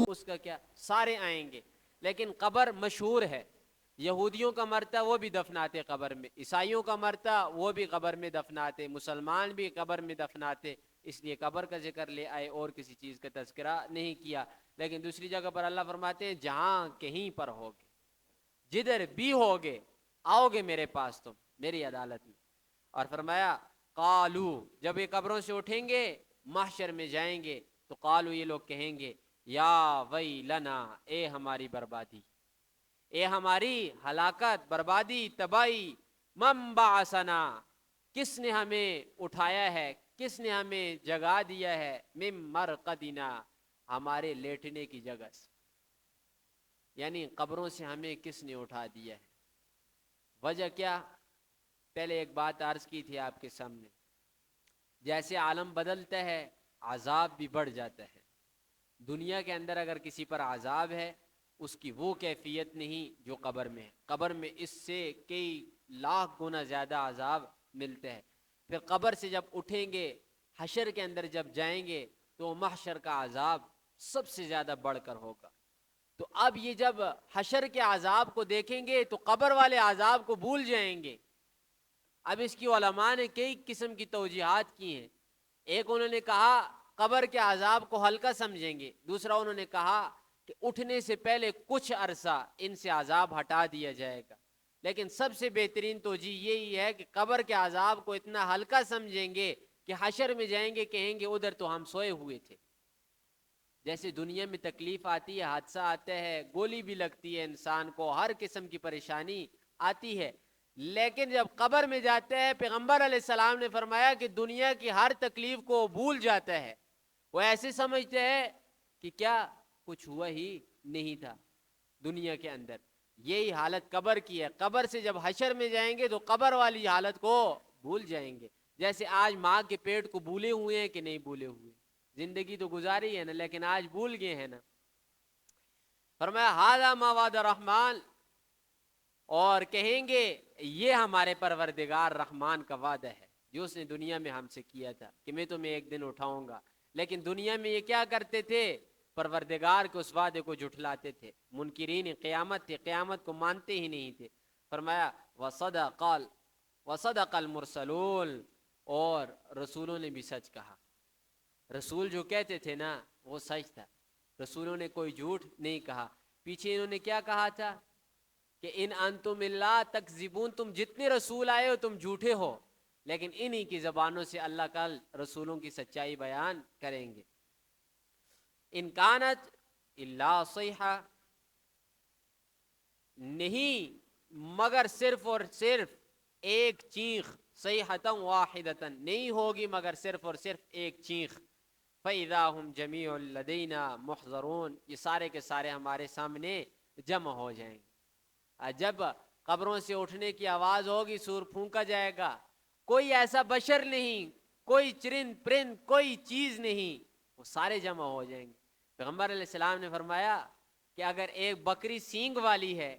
اس کا کیا، سارے آئیں گے، لیکن قبر مشہور ہے، یہودیوں کا مرتا وہ بھی دفناتے قبر میں، عیسائیوں کا مرتا وہ بھی قبر میں دفناتے، مسلمان بھی قبر میں دفناتے، اس لیے قبر کا ذکر لے آئے اور کسی چیز کا تذکرہ نہیں کیا۔ لیکن دوسری جگہ پر اللہ فرماتے ہیں جہاں کہیں پر ہوگے، جدھر بھی ہوگے، آؤ گے میرے پاس تم، میری عدالت میں۔ اور فرمایا قالو، جب یہ قبروں سے اٹھیں گے محشر میں جائیں گے تو قالو، یہ لوگ کہیں گے یا ویلنا، اے ہماری بربادی، اے ہماری ہلاکت، بربادی، تباہی، من بعثنا، کس نے ہمیں اٹھایا ہے، کس نے ہمیں جگا دیا ہے، من مرقدنا، ہمارے لیٹنے کی جگہ سے، یعنی قبروں سے ہمیں کس نے اٹھا دیا ہے۔ وجہ کیا؟ پہلے ایک بات عرض کی تھی آپ کے سامنے، جیسے عالم بدلتا ہے عذاب بھی بڑھ جاتا ہے۔ دنیا کے اندر اگر کسی پر عذاب ہے، اس کی وہ کیفیت نہیں جو قبر میں ہے، قبر میں اس سے کئی لاکھ گنا زیادہ عذاب ملتے ہیں۔ پھر قبر سے جب اٹھیں گے، حشر کے اندر جب جائیں گے تو محشر کا عذاب سب سے زیادہ بڑھ کر ہوگا۔ تو اب یہ جب حشر کے عذاب کو دیکھیں گے تو قبر والے عذاب کو بھول جائیں گے۔ اب اس کی علماء نے کئی قسم کی توجیحات کی ہیں۔ ایک انہوں نے کہا قبر کے عذاب کو ہلکا سمجھیں گے، دوسرا انہوں نے کہا کہ اٹھنے سے پہلے کچھ عرصہ ان سے عذاب ہٹا دیا جائے گا۔ لیکن سب سے بہترین توجیہ یہی ہے کہ قبر کے عذاب کو اتنا ہلکا سمجھیں گے کہ حشر میں جائیں گے کہیں گے ادھر تو ہم سوئے ہوئے تھے۔ جیسے دنیا میں تکلیف آتی ہے، حادثہ آتا ہے، گولی بھی لگتی ہے انسان کو، ہر قسم کی پریشانی آتی ہے، لیکن جب قبر میں جاتے ہیں، پیغمبر علیہ السلام نے فرمایا کہ دنیا کی ہر تکلیف کو بھول جاتا ہے، وہ ایسے سمجھتے ہیں کہ کیا کچھ ہوا ہی نہیں تھا دنیا کے اندر۔ یہی حالت قبر کی ہے، قبر سے جب حشر میں جائیں گے تو قبر والی حالت کو بھول جائیں گے۔ جیسے آج ماں کے پیٹ کو بھولے ہوئے ہیں کہ نہیں بھولے ہوئے، زندگی تو گزاری ہے نا، لیکن آج بھول گئے ہیں نا۔ فرمایا ھذا ما وعد الرحمن، اور کہیں گے یہ ہمارے پروردگار رحمان کا وعدہ ہے جو اس نے دنیا میں ہم سے کیا تھا کہ میں تمہیں ایک دن اٹھاؤں گا۔ لیکن دنیا میں یہ کیا کرتے تھے؟ پروردگار کے اس وعدے کو جھٹلاتے تھے، منکرین قیامت تھے، قیامت کو مانتے ہی نہیں تھے۔ فرمایا وصدق المرسلون، اور رسولوں نے بھی سچ کہا۔ رسول جو کہتے تھے نا وہ سچ تھا، رسولوں نے کوئی جھوٹ نہیں کہا۔ پیچھے انہوں نے کیا کہا تھا کہ ان انتم الا تکذبون، تم جتنے رسول آئے ہو تم جھوٹے ہو، لیکن انہی کی زبانوں سے اللہ کل رسولوں کی سچائی بیان کریں گے۔ ان کانت الا صیحہ، نہیں مگر صرف اور صرف ایک چیخ، صیحۃ واحدۃ، نہیں ہوگی مگر صرف اور صرف ایک چیخ۔ فَإِذَا هُمْ جَمِيعٌ لَدَيْنَا مُحْضَرُونَ، یہ سارے کے سارے ہمارے سامنے جمع ہو جائیں گے۔ جب قبروں سے اٹھنے کی آواز ہوگی، سور پھونکا جائے گا، کوئی ایسا بشر نہیں، کوئی چرند پرند، کوئی چیز نہیں، وہ سارے جمع ہو جائیں گے۔ پیغمبر علیہ السلام نے فرمایا کہ اگر ایک بکری سینگ والی ہے،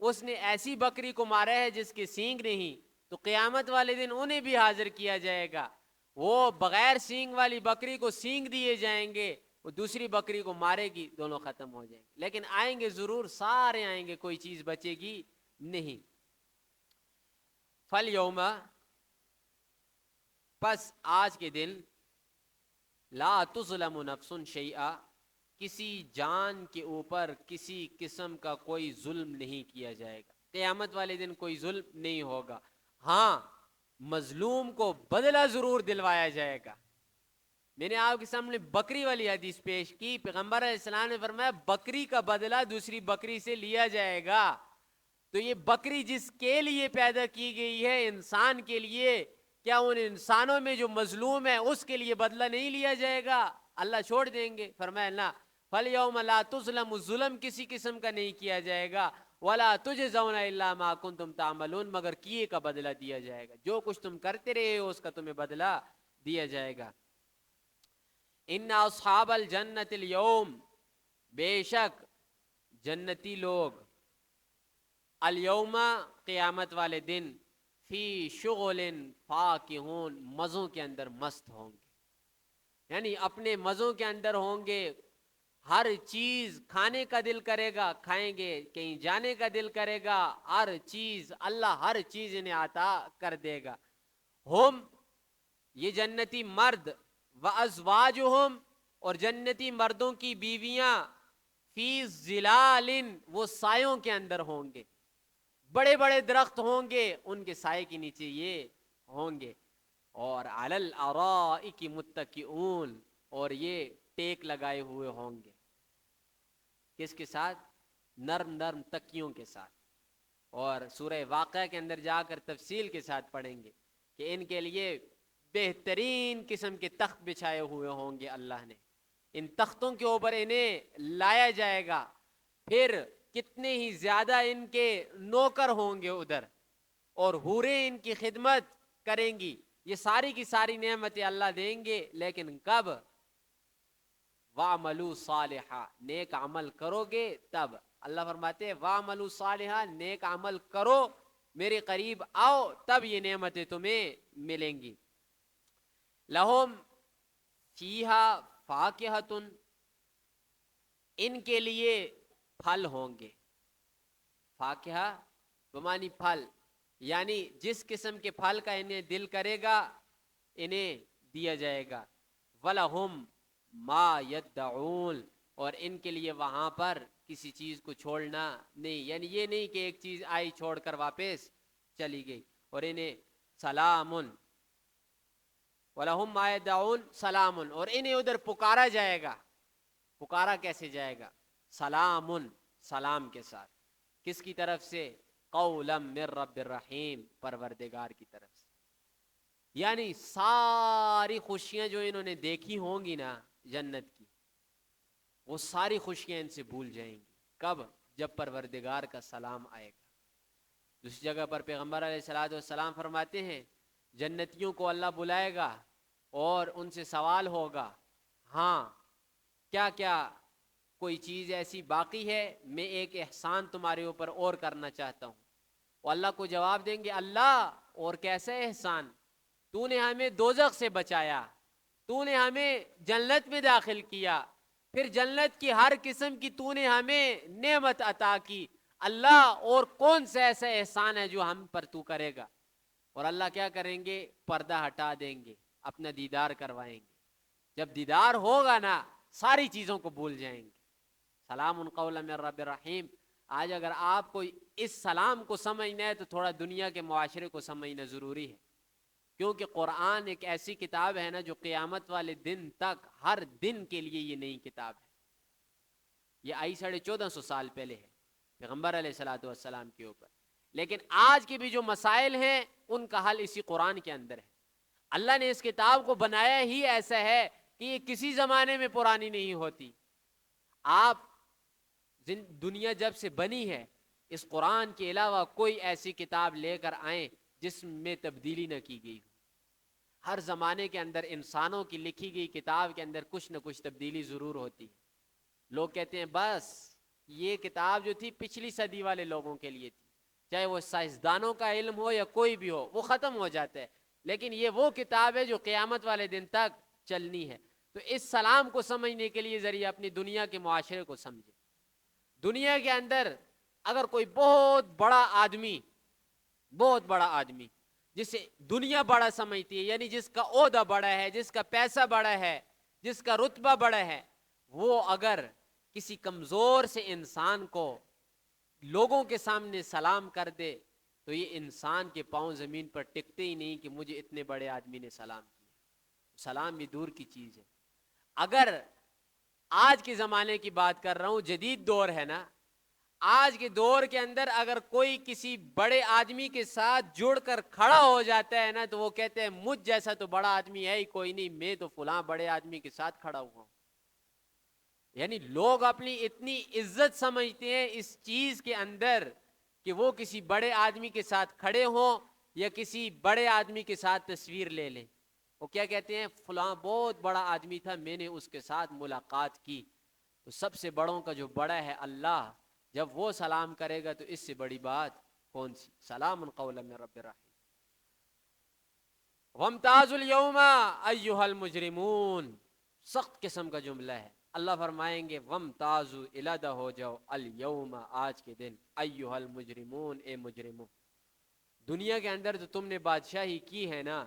اس نے ایسی بکری کو مارا ہے جس کے سینگ نہیں، تو قیامت والے دن انہیں بھی حاضر کیا جائے گا۔ وہ بغیر سینگ والی بکری کو سینگ دیے جائیں گے، وہ دوسری بکری کو مارے گی، دونوں ختم ہو جائیں گے۔ لیکن آئیں گے ضرور، سارے آئیں گے، کوئی چیز بچے گی نہیں۔ فَالْيَوْمَ، پس آج کے دن، لا تظلم نفس شیئا، کسی جان کے اوپر کسی قسم کا کوئی ظلم نہیں کیا جائے گا۔ قیامت والے دن کوئی ظلم نہیں ہوگا، ہاں مظلوم کو بدلہ ضرور دلوایا جائے گا۔ میں نے آپ کے سامنے بکری والی حدیث پیش کی، پیغمبر علیہ السلام نے فرمایا بکری کا بدلہ دوسری بکری سے لیا جائے گا۔ تو یہ بکری جس کے لیے پیدا کی گئی ہے، انسان کے لیے، کیا ان انسانوں میں جو مظلوم ہے اس کے لیے بدلہ نہیں لیا جائے گا؟ اللہ چھوڑ دیں گے؟ فرمایا نا، فَالْيَوْمَ لَا تُظْلَمُ، ظلم کسی قسم کا نہیں کیا جائے گا، وَلَا تُجْزَوْنَ إِلَّا مَا كُنْتُمْ تَعْمَلُونَ، مگر کیے کا بدلہ دیا جائے گا، جو کچھ تم کرتے رہے ہو اس کا تمہیں بدلہ دیا جائے گا۔ ان اصحاب الجنت اليوم، بے شک جنتی لوگ، الیوم قیامت والے دن، فی شغل فاکہون، مزوں کے اندر مست ہوں گے۔ یعنی اپنے مزوں کے اندر ہوں گے، ہر چیز کھانے کا دل کرے گا کھائیں گے، کہیں جانے کا دل کرے گا، ہر چیز اللہ ہر چیز انہیں عطا کر دے گا۔ ہم، یہ جنتی مرد، وازواجہم، اور جنتی مردوں کی بیویاں، فی ظلال، وہ سایوں کے اندر ہوں گے، بڑے بڑے درخت ہوں گے ان کے سائے کے نیچے یہ ہوں گے، اور علی الارائک متکئون، اور یہ ٹیک لگائے ہوئے ہوں گے، کس کے ساتھ؟ نرم نرم تکیوں کے ساتھ۔ اور سورہ واقعہ کے اندر جا کر تفصیل کے ساتھ پڑھیں گے کہ ان کے لیے بہترین قسم کے تخت بچھائے ہوئے ہوں گے اللہ نے، ان تختوں کے اوپر انہیں لایا جائے گا، پھر کتنے ہی زیادہ ان کے نوکر ہوں گے ادھر، اور حوریں ان کی خدمت کریں گی، یہ ساری کی ساری نعمتیں اللہ دیں گے، لیکن کب؟ وَعْمَلُوا صَالِحًا، نیک عمل کرو گے تب۔ اللہ فرماتے ہیں وَعْمَلُوا صَالِحًا، نیک عمل کرو، میرے قریب آؤ، تب یہ نعمتیں تمہیں ملیں گی۔ لَهُمْ فِيهَا فَاكِهَةٌ، ان کے لیے پھل ہوں گے، فاکہہ بمانی پھل، یعنی جس قسم کے پھل کا انہیں دل کرے گا انہیں دیا جائے گا۔ وَلَهُمْ مَا يَدَّعُونَ، اور ان کے لیے وہاں پر کسی چیز کو چھوڑنا نہیں، یعنی یہ نہیں کہ ایک چیز آئی چھوڑ کر واپس چلی گئی، اور انہیں سلام، وَلَهُمْ مَا يَدَّعُونَ سلام، اور انہیں ادھر پکارا جائے گا۔ پکارا کیسے جائے گا؟ سلام، سلام کے ساتھ، کس کی طرف سے؟ قولا من رب الرحیم، پروردگار کی طرف سے۔ یعنی ساری خوشیاں جو انہوں نے دیکھی ہوں گی نا جنت کی، وہ ساری خوشیاں ان سے بھول جائیں گی۔ کب؟ جب پروردگار کا سلام آئے گا۔ دوسری جگہ پر پیغمبر علیہ السلام فرماتے ہیں جنتیوں کو اللہ بلائے گا اور ان سے سوال ہوگا، ہاں کیا کیا کوئی چیز ایسی باقی ہے، میں ایک احسان تمہارے اوپر اور کرنا چاہتا ہوں۔ وہ اللہ کو جواب دیں گے، اللہ اور کیسا احسان؟ تو نے ہمیں دوزخ سے بچایا، تو نے ہمیں جنت میں داخل کیا، پھر جنت کی ہر قسم کی تو نے ہمیں نعمت عطا کی، اللہ اور کون سا ایسا احسان ہے جو ہم پر تو کرے گا؟ اور اللہ کیا کریں گے؟ پردہ ہٹا دیں گے، اپنا دیدار کروائیں گے۔ جب دیدار ہوگا نا ساری چیزوں کو بھول جائیں گے۔ سلام قولا من رب الرحیم۔ آج اگر آپ کو اس سلام کو سمجھنا ہے تو تھوڑا دنیا کے معاشرے کو سمجھنا ضروری ہے، کیونکہ قرآن ایک ایسی کتاب ہے نا جو قیامت والے دن تک ہر دن کے لیے یہ نئی کتاب ہے۔ یہ آئی 1450 سال پہلے ہے پیغمبر علیہ السلام کے اوپر، لیکن آج کے بھی جو مسائل ہیں ان کا حل اسی قرآن کے اندر ہے۔ اللہ نے اس کتاب کو بنایا ہی ایسا ہے کہ یہ کسی زمانے میں پرانی نہیں ہوتی۔ آپ دنیا جب سے بنی ہے اس قرآن کے علاوہ کوئی ایسی کتاب لے کر آئیں جس میں تبدیلی نہ کی گئی ہو۔ ہر زمانے کے اندر انسانوں کی لکھی گئی کتاب کے اندر کچھ نہ کچھ تبدیلی ضرور ہوتی ہے۔ لوگ کہتے ہیں بس یہ کتاب جو تھی پچھلی صدی والے لوگوں کے لیے تھی، چاہے وہ سائنسدانوں کا علم ہو یا کوئی بھی ہو، وہ ختم ہو جاتا ہے، لیکن یہ وہ کتاب ہے جو قیامت والے دن تک چلنی ہے۔ تو اس سلام کو سمجھنے کے لیے ذریعہ اپنی دنیا کے معاشرے کو سمجھے۔ دنیا کے اندر اگر کوئی بہت بڑا آدمی جسے دنیا بڑا سمجھتی ہے، یعنی جس کا عہدہ بڑا ہے، جس کا پیسہ بڑا ہے، جس کا رتبہ بڑا ہے، وہ اگر کسی کمزور سے انسان کو لوگوں کے سامنے سلام کر دے تو یہ انسان کے پاؤں زمین پر ٹکتے ہی نہیں کہ مجھے اتنے بڑے آدمی نے سلام کیا۔ سلام بھی دور کی چیز ہے۔ اگر آج کے زمانے کی بات کر رہا ہوں، جدید دور ہے نا، آج کے دور کے اندر اگر کوئی کسی بڑے آدمی کے ساتھ جڑ کر کھڑا ہو جاتا ہے نا تو وہ کہتے ہیں مجھ جیسا تو بڑا آدمی ہے ہی کوئی نہیں، میں تو فلاں بڑے آدمی کے ساتھ کھڑا ہوا ہوں۔ یعنی لوگ اپنی اتنی عزت سمجھتے ہیں اس چیز کے اندر کہ وہ کسی بڑے آدمی کے ساتھ کھڑے ہوں یا کسی بڑے آدمی کے ساتھ تصویر لے لیں۔ وہ کیا کہتے ہیں؟ فلاں بہت بڑا آدمی تھا، میں نے اس کے ساتھ ملاقات کی۔ تو سب سے بڑوں کا جو بڑا ہے اللہ، جب وہ سلام کرے گا تو اس سے بڑی بات کون سی؟ سلام قولا من رب الرحیم۔ وامتازوا اليوم ایھا المجرمون، سخت قسم کا جملہ ہے. اللہ فرمائیں گے وَامْتَازُوا علیحدہ ہو جاؤ الْيَوْمَ آج کے دن ایھا المجرمون اے مجرموں. دنیا کے اندر تو تم نے بادشاہی کی ہے نا,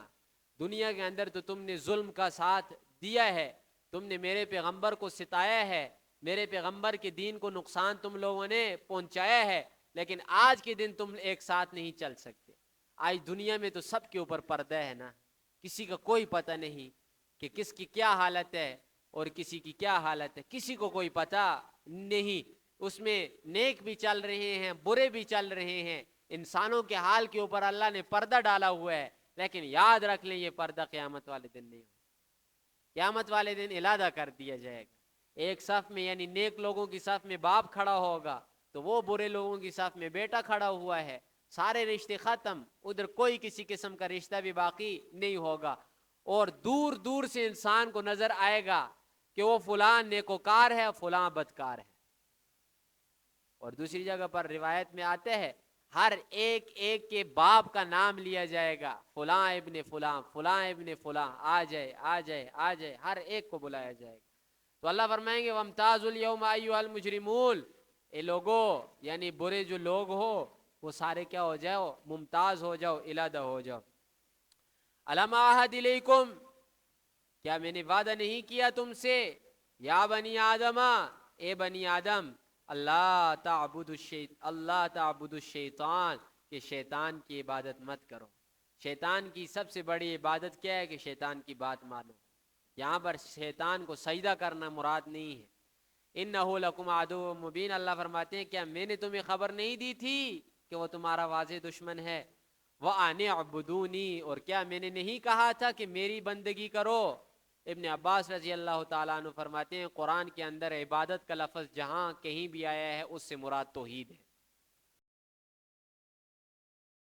دنیا کے اندر تو تم نے ظلم کا ساتھ دیا ہے, تم نے میرے پیغمبر کو ستایا ہے, میرے پیغمبر کے دین کو نقصان تم لوگوں نے پہنچایا ہے, لیکن آج کے دن تم ایک ساتھ نہیں چل سکتے. آج دنیا میں تو سب کے اوپر پردہ ہے نا, کسی کا کوئی پتہ نہیں کہ کس کی کیا حالت ہے اور کسی کی کیا حالت ہے, کسی کو کوئی پتہ نہیں. اس میں نیک بھی چل رہے ہیں, برے بھی چل رہے ہیں. انسانوں کے حال کے اوپر اللہ نے پردہ ڈالا ہوا ہے, لیکن یاد رکھ لیں یہ پردہ قیامت والے دن نہیں ہوگا. قیامت والے دن علیحدہ کر دیا جائے گا. ایک صف میں یعنی نیک لوگوں کی صف میں باپ کھڑا ہوگا, تو وہ برے لوگوں کی صف میں بیٹا کھڑا ہوا ہے. سارے رشتے ختم, ادھر کوئی کسی قسم کا رشتہ بھی باقی نہیں ہوگا. اور دور دور سے انسان کو نظر آئے گا کہ وہ فلاں نیکوکار ہے, فلاں بدکار ہے. اور دوسری جگہ پر روایت میں آتے ہیں ہر ایک ایک کے باپ کا نام لیا جائے گا, فلاں ابن فلاں, فلاں ابن فلاں, آ جائے آ جائے آ جائے, ہر ایک کو بلایا جائے گا. تو اللہ فرمائیں گے وَامْتَازُوا الْيَوْمَ أَيُّهَا الْمُجْرِمُونَ, اے لوگو یعنی برے جو لوگ ہو وہ سارے کیا ہو جاؤ, ممتاز ہو جاؤ, علیحدہ ہو جاؤ. أَلَمْ أَعْهَدْ إِلَيْكُمْ, کیا میں نے وعدہ نہیں کیا تم سے, یا بنی آدم, اے بنی آدم, اللہ تعبد الشیطان, کہ شیطان کی عبادت مت کرو. شیطان کی سب سے بڑی عبادت کیا ہے کہ شیطان کی بات مانو. یہاں پر شیطان کو سجدہ کرنا مراد نہیں ہے. انہ لکم عدو مبین, اللہ فرماتے ہیں کیا میں نے تمہیں خبر نہیں دی تھی کہ وہ تمہارا واضح دشمن ہے. وَأَنِ اعْبُدُونِی, اور کیا میں نے نہیں کہا تھا کہ میری بندگی کرو. ابن عباس رضی اللہ تعالیٰ عنہ فرماتے ہیں قرآن کے اندر عبادت کا لفظ جہاں کہیں بھی آیا ہے اس سے مراد توحید ہے.